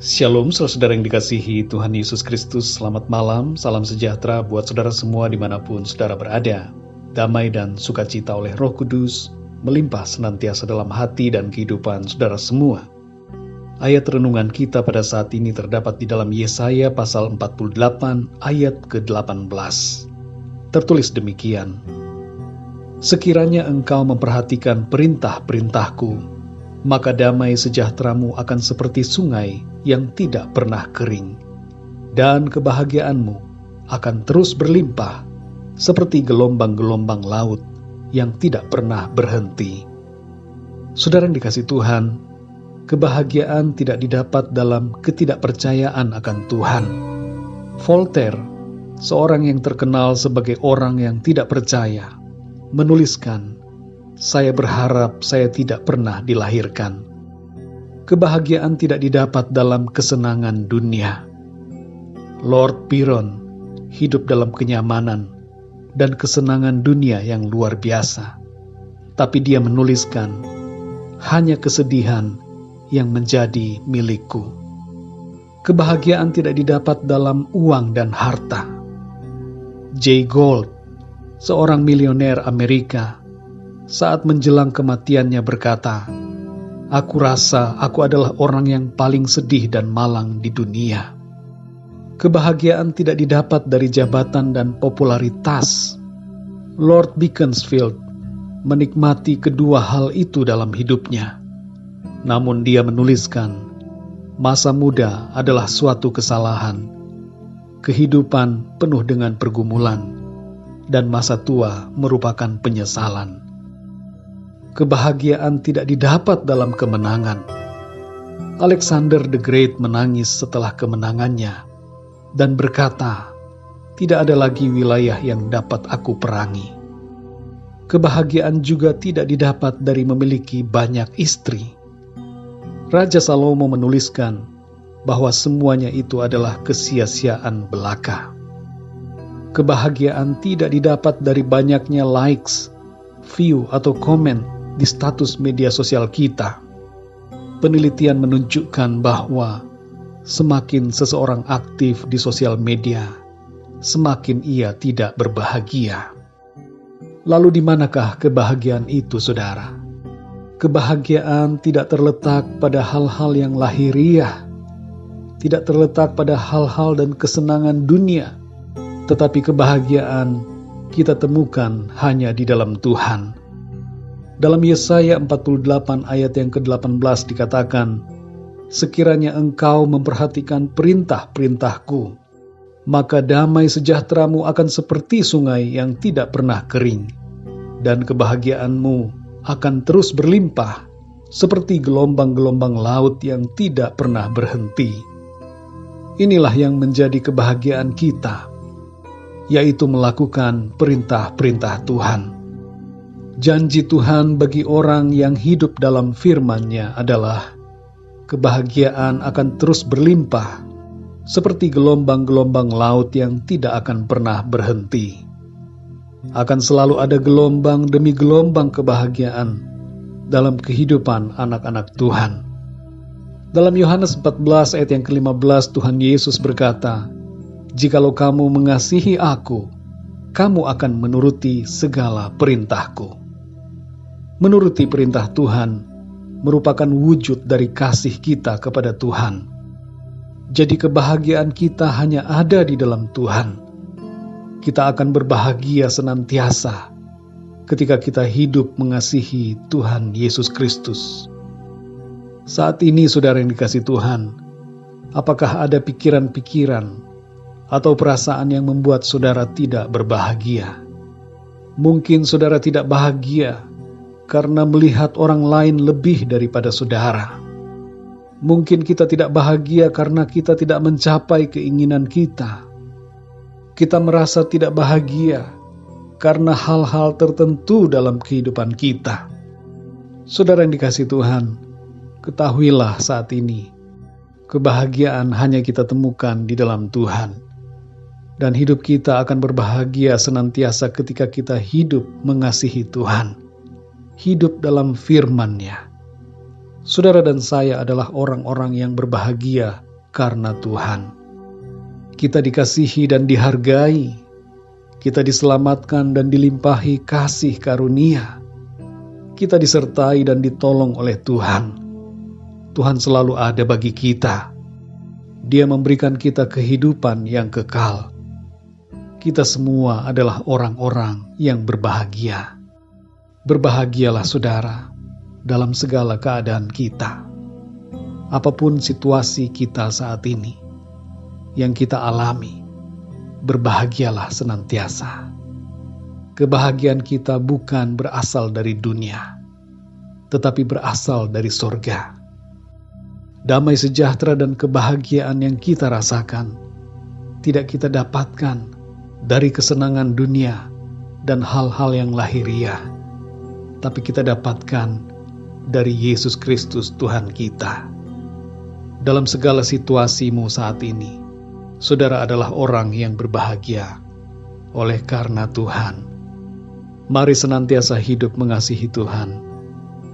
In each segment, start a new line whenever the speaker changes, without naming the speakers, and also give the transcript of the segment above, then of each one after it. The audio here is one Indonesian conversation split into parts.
Shalom, saudara yang dikasihi Tuhan Yesus Kristus. Selamat malam, salam sejahtera buat saudara semua dimanapun saudara berada. Damai dan sukacita oleh Roh Kudus melimpah senantiasa dalam hati dan kehidupan saudara semua. Ayat renungan kita pada saat ini terdapat di dalam Yesaya pasal 48 ayat ke-18. Tertulis demikian: Sekiranya engkau memperhatikan perintah-perintahku, maka damai sejahteramu akan seperti sungai yang tidak pernah kering, dan kebahagiaanmu akan terus berlimpah seperti gelombang-gelombang laut yang tidak pernah berhenti. Saudara yang dikasihi Tuhan, kebahagiaan tidak didapat dalam ketidakpercayaan akan Tuhan. Voltaire, seorang yang terkenal sebagai orang yang tidak percaya, menuliskan, "Saya berharap saya tidak pernah dilahirkan." Kebahagiaan tidak didapat dalam kesenangan dunia. Lord Byron hidup dalam kenyamanan dan kesenangan dunia yang luar biasa. Tapi dia menuliskan, "Hanya kesedihan yang menjadi milikku." Kebahagiaan tidak didapat dalam uang dan harta. Jay Gould, seorang milioner Amerika, saat menjelang kematiannya berkata, "Aku rasa aku adalah orang yang paling sedih dan malang di dunia." Kebahagiaan tidak didapat dari jabatan dan popularitas. Lord Beaconsfield menikmati kedua hal itu dalam hidupnya. Namun dia menuliskan, "Masa muda adalah suatu kesalahan. Kehidupan penuh dengan pergumulan, dan masa tua merupakan penyesalan." Kebahagiaan tidak didapat dalam kemenangan. Alexander the Great menangis setelah kemenangannya dan berkata, "Tidak ada lagi wilayah yang dapat aku perangi." Kebahagiaan juga tidak didapat dari memiliki banyak istri. Raja Salomo menuliskan bahwa semuanya itu adalah kesia-siaan belaka. Kebahagiaan tidak didapat dari banyaknya likes, view, atau komen di status media sosial kita. Penelitian menunjukkan bahwa semakin seseorang aktif di sosial media, semakin ia tidak berbahagia. Lalu di manakah kebahagiaan itu, saudara? Kebahagiaan tidak terletak pada hal-hal yang lahiriah, tidak terletak pada hal-hal dan kesenangan dunia, tetapi kebahagiaan kita temukan hanya di dalam Tuhan. Dalam Yesaya 48 ayat yang ke-18 dikatakan, "Sekiranya engkau memperhatikan perintah-perintahku, maka damai sejahteramu akan seperti sungai yang tidak pernah kering, dan kebahagiaanmu akan terus berlimpah seperti gelombang-gelombang laut yang tidak pernah berhenti." Inilah yang menjadi kebahagiaan kita, yaitu melakukan perintah-perintah Tuhan. Janji Tuhan bagi orang yang hidup dalam firman-Nya adalah kebahagiaan akan terus berlimpah seperti gelombang-gelombang laut yang tidak akan pernah berhenti. Akan selalu ada gelombang demi gelombang kebahagiaan dalam kehidupan anak-anak Tuhan. Dalam Yohanes 14 ayat yang ke-15 Tuhan Yesus berkata, "Jikalau kamu mengasihi aku, kamu akan menuruti segala perintahku." Menuruti perintah Tuhan merupakan wujud dari kasih kita kepada Tuhan. Jadi kebahagiaan kita hanya ada di dalam Tuhan. Kita akan berbahagia senantiasa ketika kita hidup mengasihi Tuhan Yesus Kristus. Saat ini, saudara yang dikasihi Tuhan, apakah ada pikiran-pikiran atau perasaan yang membuat saudara tidak berbahagia? Mungkin saudara tidak bahagia karena melihat orang lain lebih daripada saudara. Mungkin kita tidak bahagia karena kita tidak mencapai keinginan kita. Kita merasa tidak bahagia karena hal-hal tertentu dalam kehidupan kita. Saudara yang dikasihi Tuhan, ketahuilah saat ini, kebahagiaan hanya kita temukan di dalam Tuhan. Dan hidup kita akan berbahagia senantiasa ketika kita hidup mengasihi Tuhan, hidup dalam firman-Nya. Saudara dan saya adalah orang-orang yang berbahagia karena Tuhan. Kita dikasihi dan dihargai. Kita diselamatkan dan dilimpahi kasih karunia. Kita disertai dan ditolong oleh Tuhan. Tuhan selalu ada bagi kita. Dia memberikan kita kehidupan yang kekal. Kita semua adalah orang-orang yang berbahagia. Berbahagialah saudara dalam segala keadaan kita. Apapun situasi kita saat ini yang kita alami, berbahagialah senantiasa. Kebahagiaan kita bukan berasal dari dunia, tetapi berasal dari sorga. Damai sejahtera dan kebahagiaan yang kita rasakan tidak kita dapatkan dari kesenangan dunia dan hal-hal yang lahiriah, tapi kita dapatkan dari Yesus Kristus Tuhan kita. Dalam segala situasimu saat ini, saudara adalah orang yang berbahagia oleh karena Tuhan. Mari senantiasa hidup mengasihi Tuhan,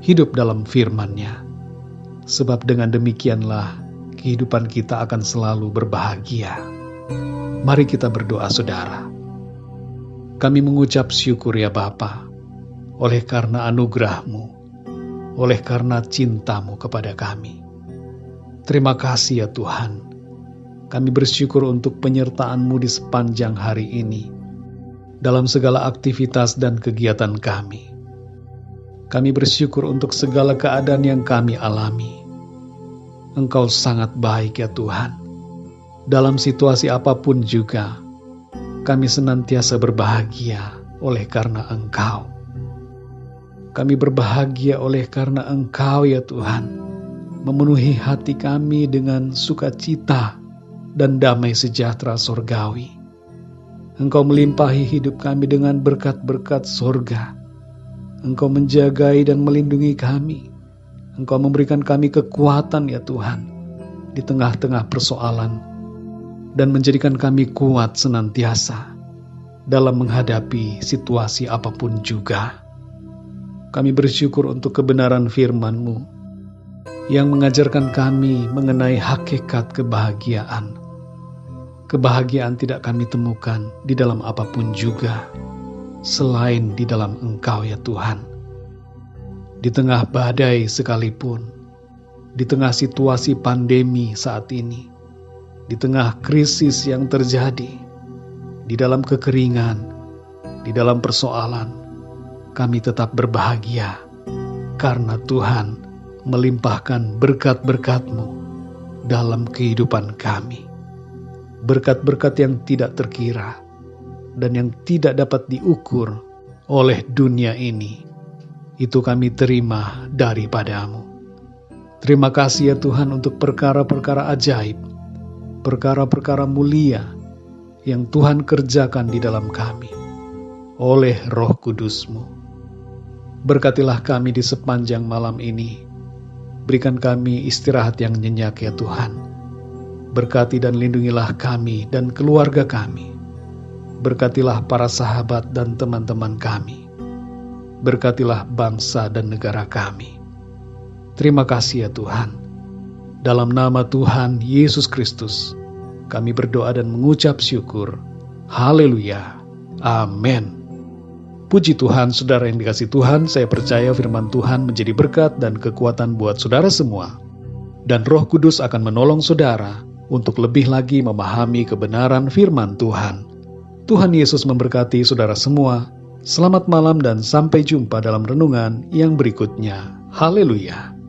hidup dalam firman-Nya. Sebab dengan demikianlah kehidupan kita akan selalu berbahagia. Mari kita berdoa saudara. Kami mengucap syukur ya Bapa, oleh karena anugerah-Mu, oleh karena cinta-Mu kepada kami. Terima kasih ya Tuhan. Kami bersyukur untuk penyertaan-Mu di sepanjang hari ini, dalam segala aktivitas dan kegiatan kami. Kami bersyukur untuk segala keadaan yang kami alami. Engkau sangat baik ya Tuhan. Dalam situasi apapun juga, kami senantiasa berbahagia oleh karena Engkau. Kami berbahagia oleh karena Engkau ya Tuhan, memenuhi hati kami dengan sukacita dan damai sejahtera sorgawi. Engkau melimpahi hidup kami dengan berkat-berkat sorga. Engkau menjagai dan melindungi kami. Engkau memberikan kami kekuatan ya Tuhan di tengah-tengah persoalan dan menjadikan kami kuat senantiasa dalam menghadapi situasi apapun juga. Kami bersyukur untuk kebenaran firman-Mu yang mengajarkan kami mengenai hakikat kebahagiaan. Kebahagiaan tidak kami temukan di dalam apapun juga selain di dalam Engkau ya Tuhan. Di tengah badai sekalipun, di tengah situasi pandemi saat ini, di tengah krisis yang terjadi, di dalam kekeringan, di dalam persoalan, kami tetap berbahagia karena Tuhan melimpahkan berkat-berkat-Mu dalam kehidupan kami. Berkat-berkat yang tidak terkira dan yang tidak dapat diukur oleh dunia ini, itu kami terima daripada-Mu. Terima kasih ya Tuhan untuk perkara-perkara ajaib, perkara-perkara mulia yang Tuhan kerjakan di dalam kami oleh Roh Kudus-Mu. Berkatilah kami di sepanjang malam ini. Berikan kami istirahat yang nyenyak ya Tuhan. Berkati dan lindungilah kami dan keluarga kami. Berkatilah para sahabat dan teman-teman kami. Berkatilah bangsa dan negara kami. Terima kasih ya Tuhan. Dalam nama Tuhan Yesus Kristus, kami berdoa dan mengucap syukur. Haleluya. Amin. Puji Tuhan, saudara yang dikasihi Tuhan, saya percaya firman Tuhan menjadi berkat dan kekuatan buat saudara semua. Dan Roh Kudus akan menolong saudara untuk lebih lagi memahami kebenaran firman Tuhan. Tuhan Yesus memberkati saudara semua. Selamat malam dan sampai jumpa dalam renungan yang berikutnya. Haleluya.